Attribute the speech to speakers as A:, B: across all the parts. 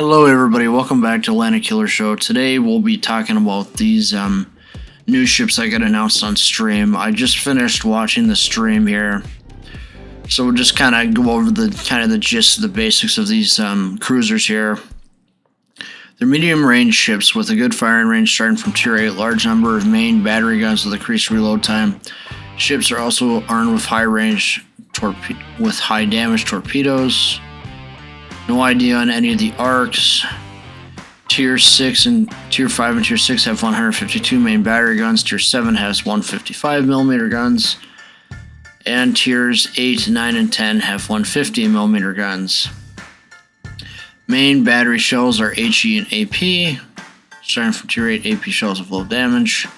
A: Hello everybody, welcome back to Landedkiller Show. Today we'll be talking about these new ships that got announced on stream. I just finished watching the stream here, so we'll just kind of go over the gist of the basics of these cruisers here. They're medium range ships with a good firing range starting from tier 8, large number of main battery guns with increased reload time. Ships are also armed with high range with high damage torpedoes. No idea on any of the arcs. Tier 6 and Tier 5 and Tier 6 have 152 main battery guns. Tier 7 has 155mm guns. And Tiers 8, 9, and 10 have 150mm guns. Main battery shells are HE and AP. Starting from Tier 8, AP shells of low damage.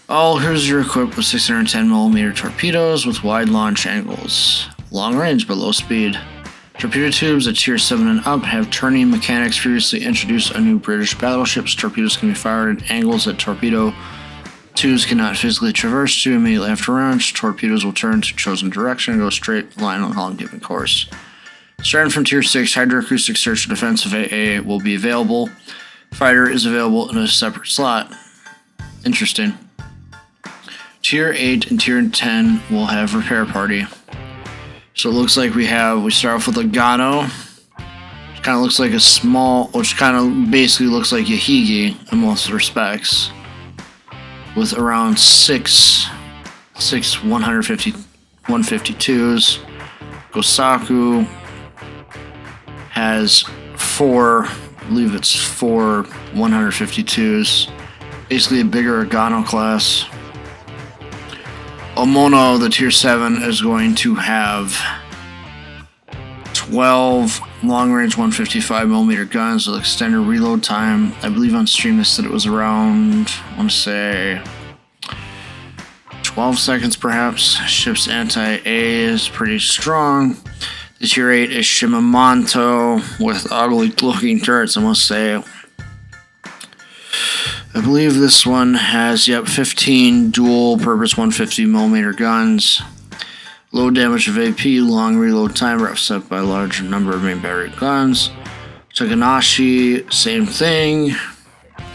A: All cruisers are equipped with 610mm torpedoes with wide launch angles. Long range but low speed. Torpedo tubes at Tier 7 and up have turning mechanics previously introduced on new British battleships. Torpedoes can be fired at angles that torpedo tubes cannot physically traverse to immediately after launch. Torpedoes will turn to chosen direction and go straight line along given course. Starting from Tier 6, hydroacoustic search and defensive AA will be available. Fighter is available in a separate slot. Interesting. Tier 8 and Tier 10 will have repair party. So it looks like we start off with a Gano, which kind of looks like which kind of basically looks like Yahigi in most respects, with around six 152s. Gosaku has four 152s, basically a bigger Gano class. Omono, the Tier 7, is going to have 12 long-range 155mm guns with extended reload time. I believe on stream they said it was around, I want to say, 12 seconds perhaps. Ship's anti-A is pretty strong. The Tier 8 is Shimamanto with ugly-looking turrets, I must say. I believe this one has, 15 dual-purpose 150mm guns. Low damage of AP, long reload time, offset by a large number of main battery guns. Takanashi, same thing.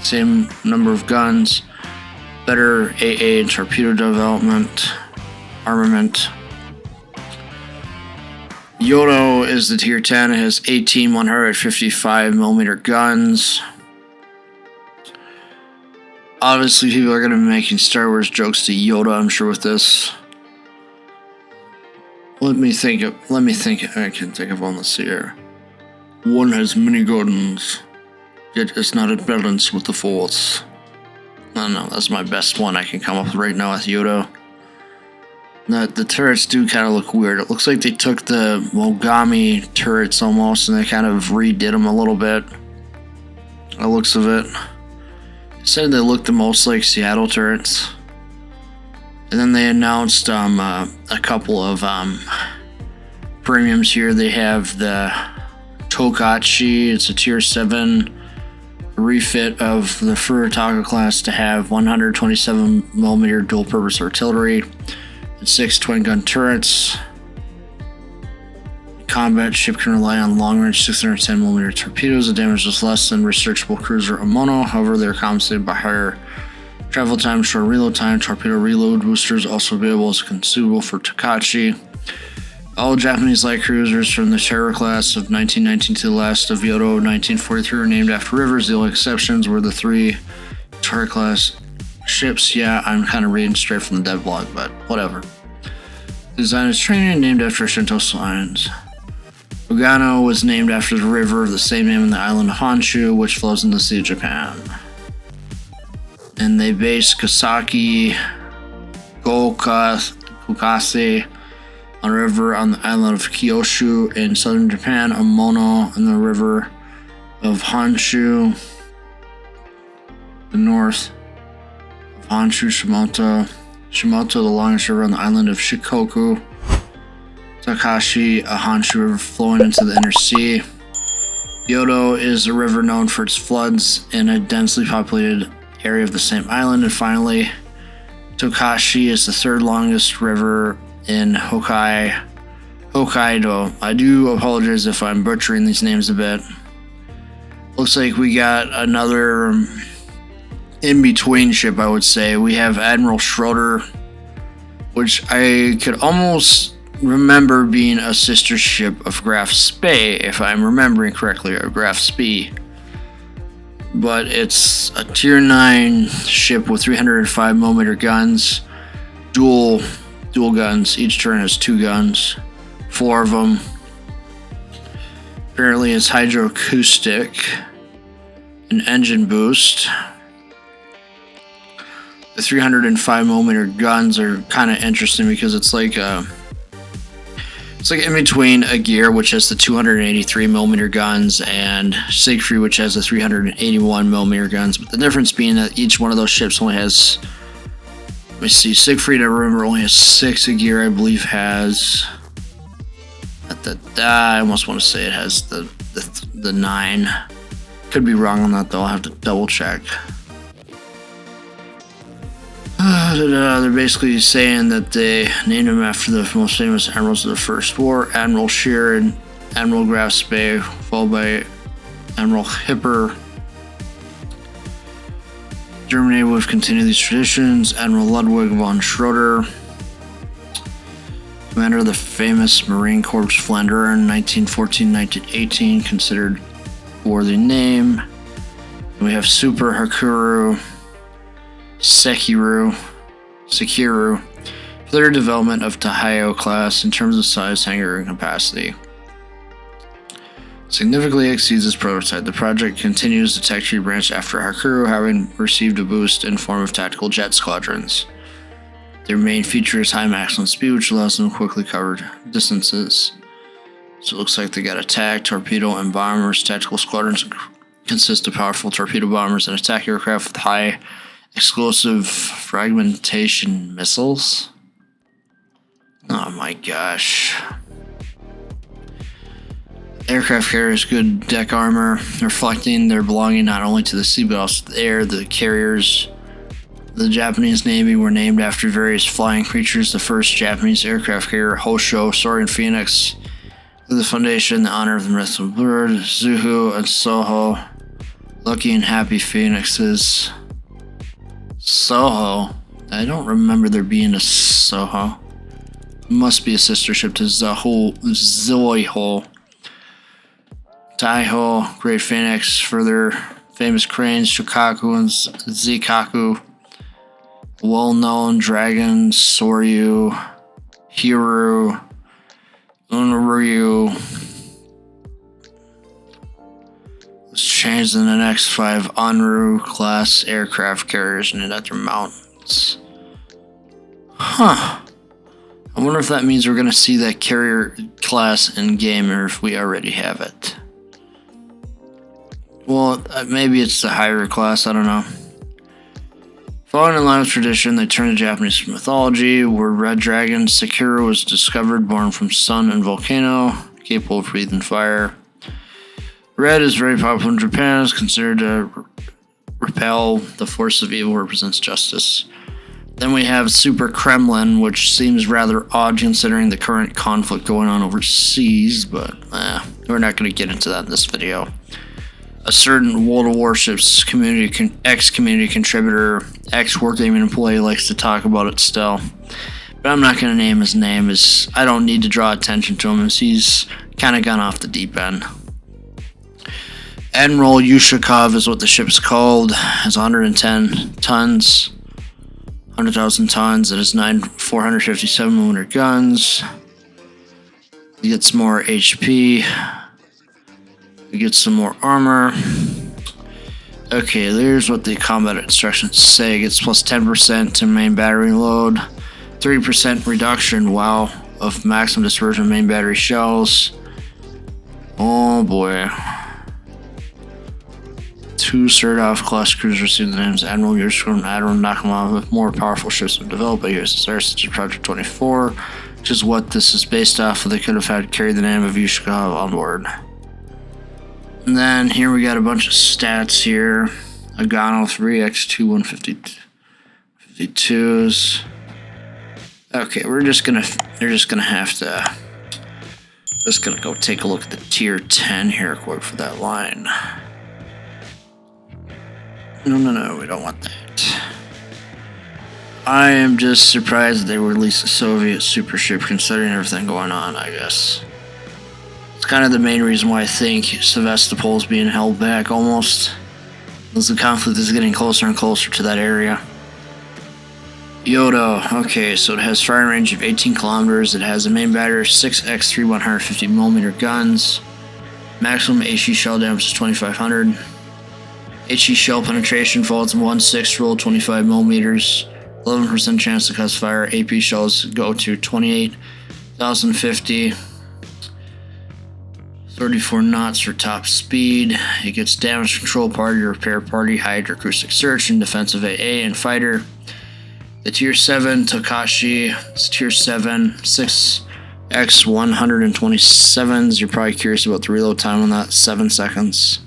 A: Same number of guns. Better AA and torpedo development. Armament. Yoda is the Tier 10. It has 18 155mm guns. Obviously, people are going to be making Star Wars jokes to Yoda, I'm sure, with this. Let me think. I can think of one. Let's see here. One has many guns, yet is not at balance with the Force. I don't know. That's my best one I can come up with right now with Yoda. The turrets do kind of look weird. It looks like they took the Mogami turrets almost, and they kind of redid them a little bit. The looks of it. Said they looked the most like Seattle turrets. And then they announced a couple of premiums here. They have the Tokachi. It's a Tier 7 refit of the Furutaka class to have 127mm dual-purpose artillery and 6 twin-gun turrets. Combat ship can rely on long-range 610mm torpedoes. The damage is less than researchable cruiser Omono. However, they are compensated by higher travel time, short reload time. Torpedo reload boosters also available as a consumable for Tokachi. All Japanese light cruisers from the Terror class of 1919 to the last of Yoda 1943 were named after rivers. The only exceptions were the 3 Terror class ships. Yeah, I'm kind of reading straight from the dev blog, but whatever. Design is training named after Shinto signs. Ugano was named after the river of the same name in the island of Honshu, which flows into the Sea of Japan. And they based Kosaki Gokase on a river on the island of Kyushu in southern Japan, Omono in the river of Honshu, the north of Honshu, Shimamanto, the longest river on the island of Shikoku. Takashi, a Honshu river flowing into the inner sea. Yodo is a river known for its floods in a densely populated area of the same island. And finally, Tokashi is the third longest river in Hokkaido. I do apologize if I'm butchering these names a bit. Looks like we got another in-between ship, I would say. We have Admiral Schroeder, which I could almost remember being a sister ship of Graf Spee, if I'm remembering correctly, or Graf Spee. But it's a tier 9 ship with 305mm guns, dual guns. Each turn has 2 guns, 4 of them. Apparently it's hydroacoustic, an engine boost. The 305mm guns are kind of interesting because it's like in between a gear, which has the 283mm guns, and Siegfried, which has the 381mm guns. But the difference being that each one of those ships only has, let me see, Siegfried, I remember, only has 6 a gear. I believe has, I almost want to say it has the 9. Could be wrong on that though. I'll have to double check. They're basically saying that they named him after the most famous admirals of the First War, Admiral Schroeder and Admiral Graf Spee, followed by Admiral Hipper. Germany would continue these traditions. Admiral Ludwig von Schroeder, commander of the famous Marine Corps Flanders in 1914-1918, considered a worthy name. We have Super Hakuryu Sekiru, further development of Taihyo class in terms of size, hangar, and capacity. Significantly exceeds its prototype. The project continues the tech tree branch after Hakuryu, having received a boost in form of tactical jet squadrons. Their main feature is high maximum speed, which allows them to quickly cover distances. So it looks like they got attack, torpedo, and bombers. Tactical squadrons consist of powerful torpedo bombers and attack aircraft with high explosive fragmentation missiles. Oh my gosh. Aircraft carriers good deck armor, reflecting their belonging not only to the sea but also to the air. The carriers of the Japanese Navy were named after various flying creatures. The first Japanese aircraft carrier, Hosho, soaring Phoenix, with the foundation in the honor of the mythical bird, Zuhu and Soho, lucky and happy phoenixes. Soho? I don't remember there being a Soho. Must be a sister ship to Zoiho. Taiho, Great Phoenix, further famous cranes, Shokaku and Zikaku. Well-known dragons, Soryu, Hiru, Unryu. Changed in the next 5 Onru class aircraft carriers named after mountains. Huh. I wonder if that means we're going to see that carrier class in game, or if we already have it. Well, maybe it's the higher class, I don't know. Following in line with tradition, they turned to Japanese mythology, where Red Dragon Sakura was discovered, born from sun and volcano, capable of breathing fire. Red is very popular in Japan, is considered to repel the force of evil, represents justice. Then we have Super Kremlin, which seems rather odd considering the current conflict going on overseas, but we're not going to get into that in this video. A certain World of Warships ex-community contributor, ex-Wargaming employee likes to talk about it still. But I'm not going to name his name, as I don't need to draw attention to him, as he's kind of gone off the deep end. Admiral Yushikov is what the ship's called. Has 110 tons, 100,000 tons. It has 457mm guns. You get some more HP. You get some more armor. Okay, there's what the combat instructions say. It gets plus 10% to main battery load, 30% reduction, wow, of maximum dispersion of main battery shells. Oh boy. 2 Surdov class cruisers received the names Admiral Yushikov and Admiral Nakamov, with more powerful ships have developed by USSR, such as Project 24, which is what this is based off of. They could have had carried the name of Yushikov on board. And then here we got a bunch of stats here. Agano 3x2 152s. Okay, they're just gonna have to go take a look at the tier 10 here quick for that line. No, we don't want that. I am just surprised that they released a Soviet super ship considering everything going on, I guess. It's kind of the main reason why I think Sevastopol is being held back almost, as the conflict is getting closer and closer to that area. Yoda, okay, so it has firing range of 18 kilometers, it has a main battery of 6x3 150mm guns, maximum HE shell damage is 2500, HE shell penetration falls in 1/6 roll 25mm, 11% chance to cause fire, AP shells go to 28,050, 34 knots for top speed. It gets damage control party, repair party, hydroacoustic search, and defensive AA and fighter. The Tier 7 Takashi is Tier 7, 6x 127s. You're probably curious about the reload time on that, 7 seconds.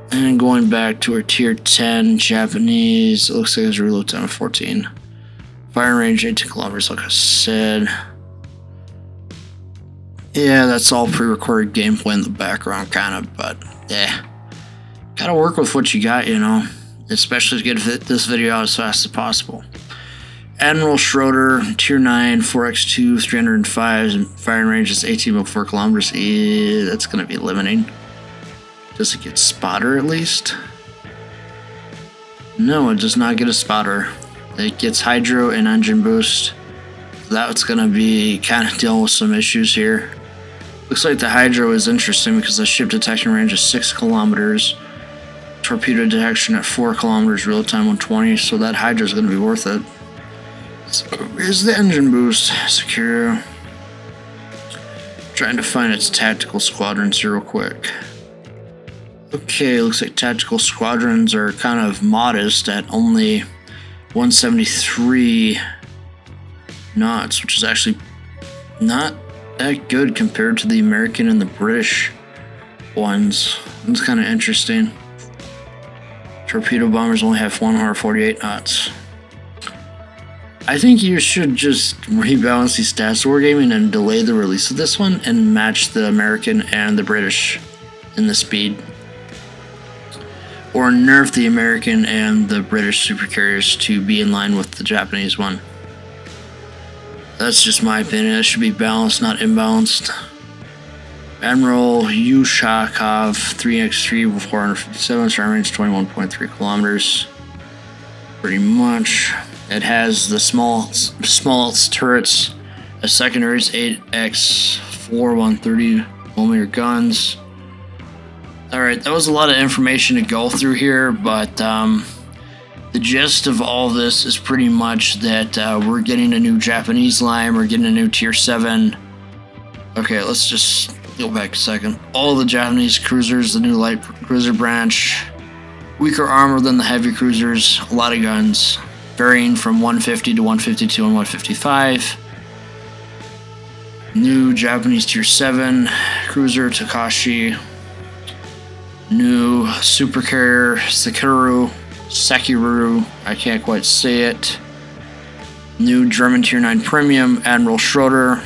A: And going back to our Tier 10 Japanese, it looks like there's a reload time of 14. Firing range 18 kilometers, like I said. Yeah, that's all pre-recorded gameplay in the background, kind of, but yeah. Gotta work with what you got, you know. Especially to get this video out as fast as possible. Admiral Schroeder, Tier 9, 4x2, 305, firing range is 18.4 kilometers. That's gonna be limiting. Does it get spotter at least? No, it does not get a spotter. It gets hydro and engine boost. That's going to be kind of dealing with some issues here. Looks like the hydro is interesting because the ship detection range is 6 kilometers. Torpedo detection at 4 kilometers, real time 120, so that hydro is going to be worth it. So here's the engine boost. Secure. Trying to find its tactical squadrons here real quick. Okay, looks like tactical squadrons are kind of modest at only 173 knots, which is actually not that good compared to the American and the British ones. That's kind of interesting. Torpedo bombers only have 148 knots. I think you should just rebalance these stats wargaming and delay the release of this one and match the American and the British in the speed. Or nerf the American and the British supercarriers to be in line with the Japanese one. That's just my opinion. It should be balanced, not imbalanced. Admiral Yushikov, 3x3 with 457, firing range 21.3 kilometers. Pretty much. It has the smallest turrets. A secondaries 8x4 130mm guns. Alright, that was a lot of information to go through here, but the gist of all this is pretty much that we're getting a new Japanese line, we're getting a new Tier 7. Okay, let's just go back a second. All the Japanese cruisers, the new light cruiser branch, weaker armor than the heavy cruisers, a lot of guns, varying from 150 to 152 and 155. New Japanese Tier 7 cruiser Takashi. New supercarrier Sakiru, I can't quite say it. New German Tier 9 Premium Admiral Schroeder,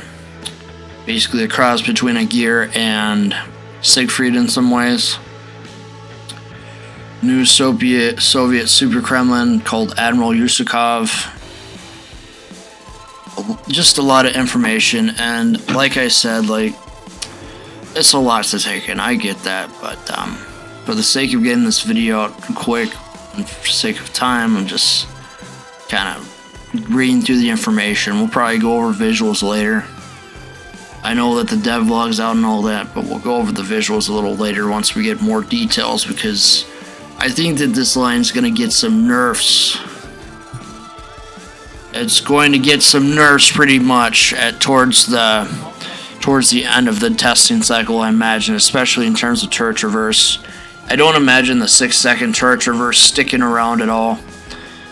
A: basically a cross between a Gear and Siegfried in some ways. New Soviet Super Kremlin called Admiral Yushikov. Just a lot of information, and like I said, it's a lot to take in, I get that, but for the sake of getting this video out quick, and for the sake of time, I'm just kind of reading through the information. We'll probably go over visuals later. I know that the devlog's out and all that, but we'll go over the visuals a little later once we get more details, because I think that this line's going to get some nerfs. It's going to get some nerfs pretty much towards the end of the testing cycle, I imagine, especially in terms of turret traverse. I don't imagine the 6-second turret traverse sticking around at all.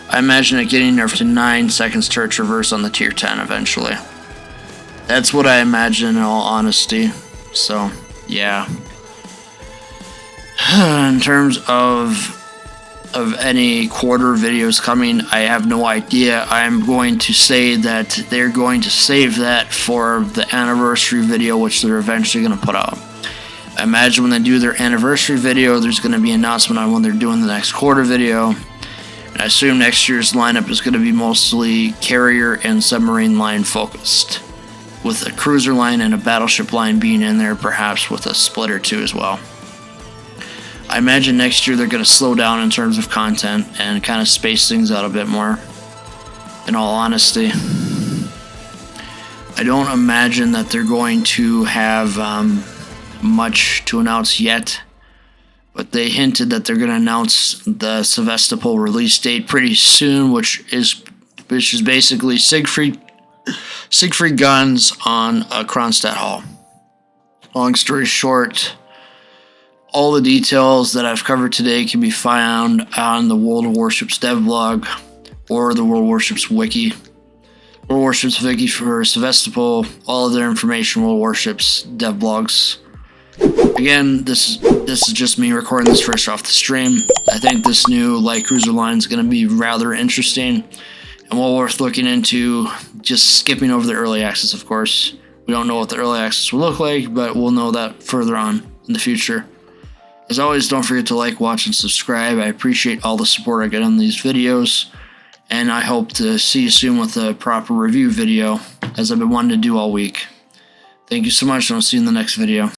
A: I imagine it getting nerfed to 9 seconds turret traverse on the Tier 10 eventually. That's what I imagine, in all honesty. So, yeah. In terms of any quarter videos coming, I have no idea. I'm going to say that they're going to save that for the anniversary video, which they're eventually going to put out. I imagine when they do their anniversary video, there's going to be an announcement on when they're doing the next quarter video. And I assume next year's lineup is going to be mostly carrier and submarine line focused, with a cruiser line and a battleship line being in there, perhaps with a split or two as well. I imagine next year they're going to slow down in terms of content and kind of space things out a bit more, in all honesty. I don't imagine that they're going to have much to announce yet, but they hinted that they're going to announce the Sevastopol release date pretty soon, which is basically Siegfried guns on a Kronstadt hull. Long story short, all the details that I've covered today can be found on the World Warships dev blog or the World Warships wiki. World Warships wiki for Sevastopol, all of their information, World Warships dev blogs. Again, this is just me recording this fresh off the stream. I think this new light cruiser line is going to be rather interesting and well worth looking into, just skipping over the early access, of course. We don't know what the early access will look like, but we'll know that further on in the future. As always, don't forget to like, watch, and subscribe. I appreciate all the support I get on these videos, and I hope to see you soon with a proper review video, as I've been wanting to do all week. Thank you so much, and I'll see you in the next video.